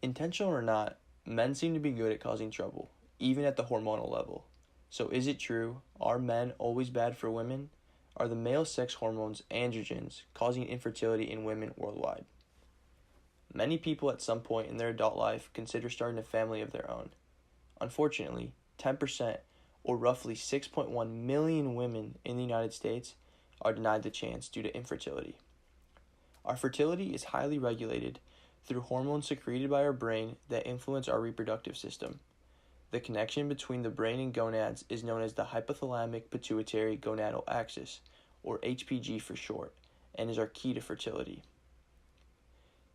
Intentional or not, men seem to be good at causing trouble, even at the hormonal level. So is it true? Are men always bad for women? Are the male sex hormones androgens causing infertility in women worldwide? Many people at some point in their adult life consider starting a family of their own. Unfortunately, 10%, or roughly 6.1 million women in the United States, are denied the chance due to infertility. Our fertility is highly regulated through hormones secreted by our brain that influence our reproductive system. The connection between the brain and gonads is known as the hypothalamic pituitary gonadal axis, or HPG for short, and is our key to fertility.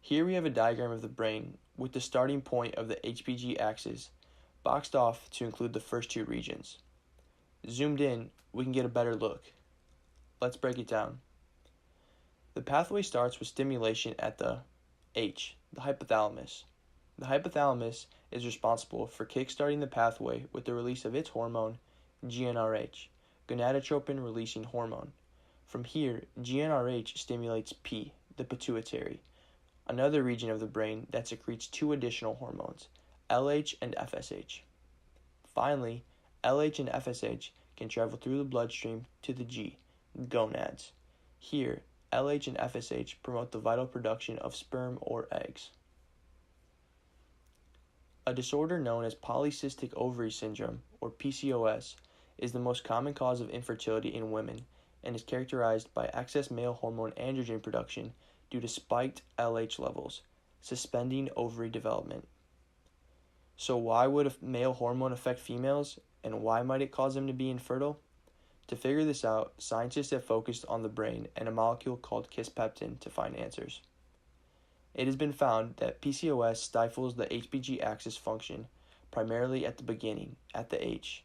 Here we have a diagram of the brain with the starting point of the HPG axis boxed off to include the first two regions. Zoomed in, we can get a better look. Let's break it down. The pathway starts with stimulation at the hypothalamus. The hypothalamus is responsible for kickstarting the pathway with the release of its hormone, GnRH, gonadotropin-releasing hormone. From here, GnRH stimulates P, the pituitary, another region of the brain that secretes two additional hormones, LH and FSH. Finally, LH and FSH can travel through the bloodstream to the G, gonads. Here, LH and FSH promote the vital production of sperm or eggs. A disorder known as Polycystic Ovary Syndrome, or PCOS, is the most common cause of infertility in women and is characterized by excess male hormone androgen production due to spiked LH levels, suspending ovary development. So why would a male hormone affect females, and why might it cause them to be infertile? To figure this out, scientists have focused on the brain and a molecule called kisspeptin to find answers. It has been found that PCOS stifles the HPG axis function, primarily at the beginning, at the H.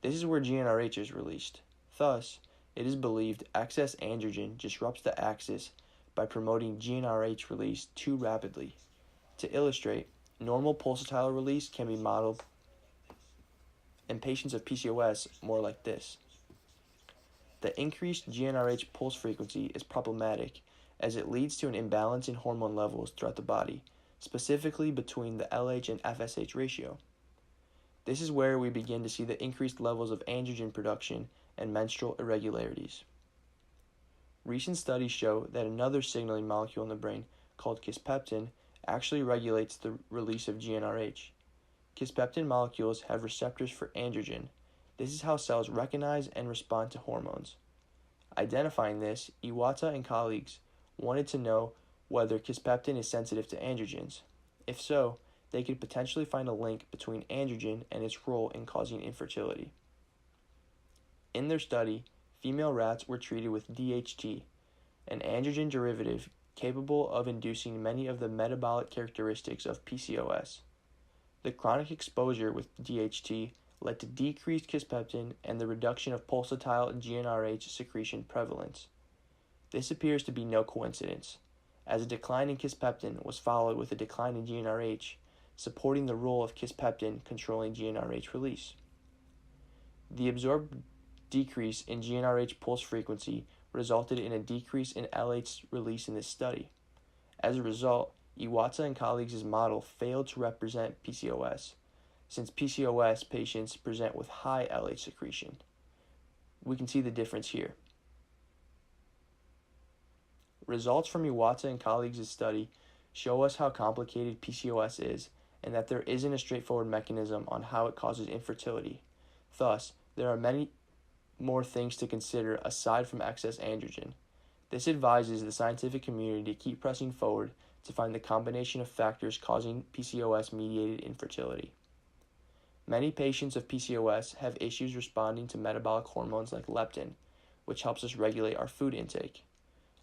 This is where GnRH is released. Thus, it is believed excess androgen disrupts the axis by promoting GnRH release too rapidly. To illustrate, normal pulsatile release can be modeled in patients of PCOS more like this. The increased GnRH pulse frequency is problematic as it leads to an imbalance in hormone levels throughout the body, specifically between the LH and FSH ratio. This is where we begin to see the increased levels of androgen production and menstrual irregularities. Recent studies show that another signaling molecule in the brain, called kisspeptin, actually regulates the release of GnRH. Kisspeptin molecules have receptors for androgen. This is how cells recognize and respond to hormones. Identifying this, Iwata and colleagues wanted to know whether kisspeptin is sensitive to androgens. If so, they could potentially find a link between androgen and its role in causing infertility. In their study, female rats were treated with DHT, an androgen derivative capable of inducing many of the metabolic characteristics of PCOS. The chronic exposure with DHT led to decreased kisspeptin and the reduction of pulsatile GnRH secretion prevalence. This appears to be no coincidence, as a decline in kisspeptin was followed with a decline in GnRH, supporting the role of kisspeptin controlling GnRH release. The observed decrease in GnRH pulse frequency resulted in a decrease in LH release in this study. As a result, Iwata and colleagues' model failed to represent PCOS, since PCOS patients present with high LH secretion. We can see the difference here. Results from Iwata and colleagues' study show us how complicated PCOS is and that there isn't a straightforward mechanism on how it causes infertility. Thus, there are many more things to consider aside from excess androgen. This advises the scientific community to keep pressing forward to find the combination of factors causing PCOS-mediated infertility. Many patients of PCOS have issues responding to metabolic hormones like leptin, which helps us regulate our food intake.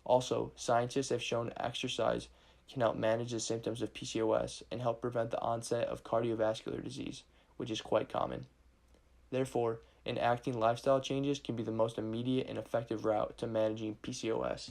Also, scientists have shown exercise can help manage the symptoms of PCOS and help prevent the onset of cardiovascular disease, which is quite common. Therefore, enacting lifestyle changes can be the most immediate and effective route to managing PCOS.